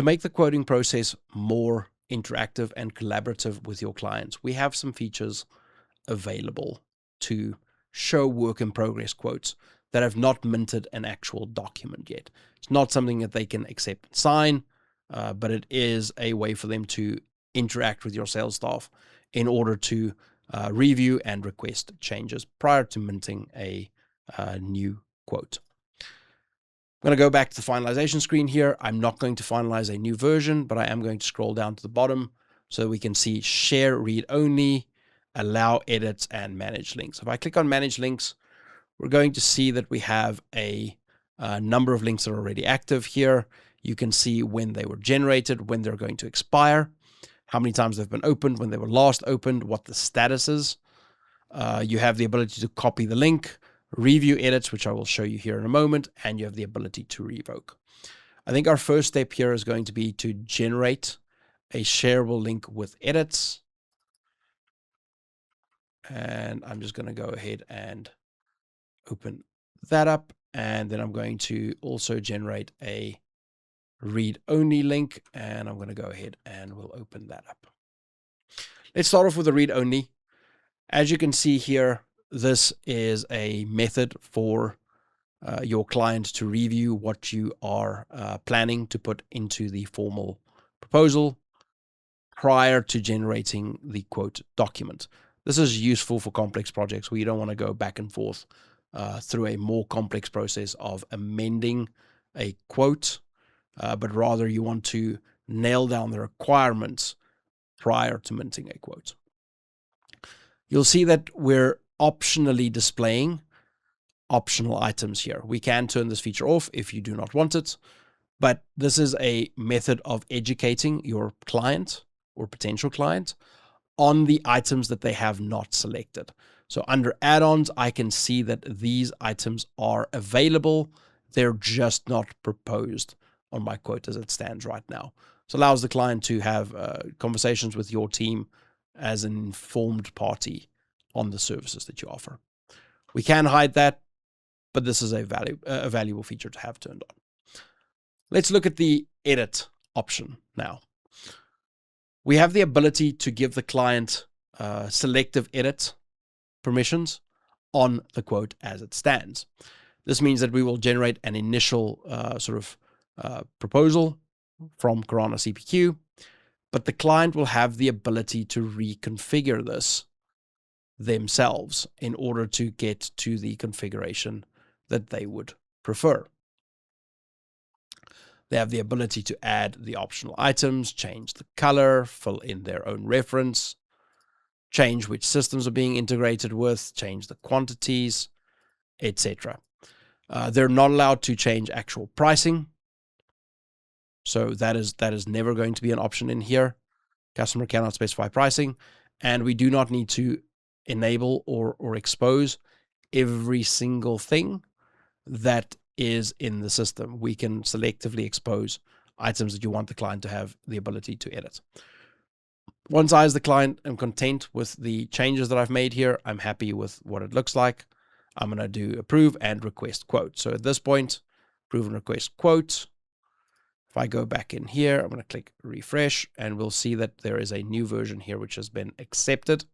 To make the quoting process more interactive and collaborative with your clients, we have some features available to show work in progress quotes that have not minted an actual document yet. It's not something that they can accept and sign, but it is a way for them to interact with your sales staff in order to review and request changes prior to minting a new quote. I'm going to go back to the finalization screen here. I'm not going to finalize a new version, but I am going to scroll down to the bottom so we can see share read only, allow edits, and manage links. If I click on manage links, we're going to see that we have a number of links that are already active here. You can see when they were generated, when they're going to expire, how many times they've been opened, when they were last opened, what the status is. You have the ability to copy the link, review edits, which I will show you here in a moment, and you have the ability to revoke. I think our first step here is going to be to generate a shareable link with edits. And I'm just going to go ahead and open that up. And then I'm going to also generate a read-only link. And I'm going to go ahead and we'll open that up. Let's start off with the read-only. As you can see here, this is a method for your client to review what you are planning to put into the formal proposal prior to generating the quote document. This is useful for complex projects where you don't want to go back and forth through a more complex process of amending a quote, but rather you want to nail down the requirements prior to minting a quote. You'll see that we're optionally displaying optional items here. We can turn this feature off if you do not want it, but this is a method of educating your client or potential client on the items that they have not selected. So under add-ons, I can see that these items are available. They're just not proposed on my quote as it stands right now. So it allows the client to have conversations with your team as an informed party on the services that you offer. We can hide that, but this is a valuable feature to have turned on. Let's look at the edit option now. We have the ability to give the client selective edit permissions on the quote as it stands. This means that we will generate an initial proposal from Karana CPQ, but the client will have the ability to reconfigure this themselves in order to get to the configuration that they would prefer. They have the ability to add the optional items, change the color, fill in their own reference, change which systems are being integrated with, change the quantities, etc. They're not allowed to change actual pricing. So that is never going to be an option in here. Customer cannot specify pricing, and we do not need to enable or expose every single thing that is in the system. We can selectively expose items that you want the client to have the ability to edit. Once I, as the client, am content with the changes that I've made here, I'm happy with what it looks like, I'm going to do approve and request quote. So at this point, approve and request quote. If I go back in here, I'm going to click refresh, and we'll see that there is a new version here which has been accepted.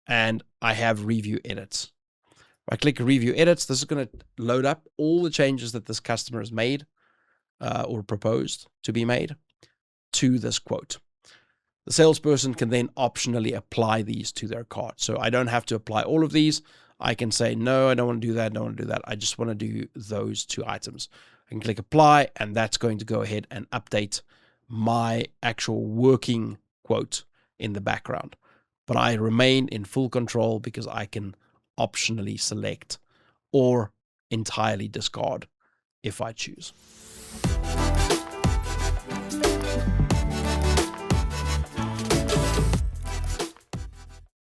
And I have review edits. If I click review edits, this is going to load up all the changes that this customer has made or proposed to be made to this quote. The salesperson can then optionally apply these to their cart. So I don't have to apply all of these. I can say, no, I don't want to do that. I don't want to do that. I just want to do those two items. I can click apply, and that's going to go ahead and update my actual working quote in the background. But I remain in full control because I can optionally select or entirely discard if I choose.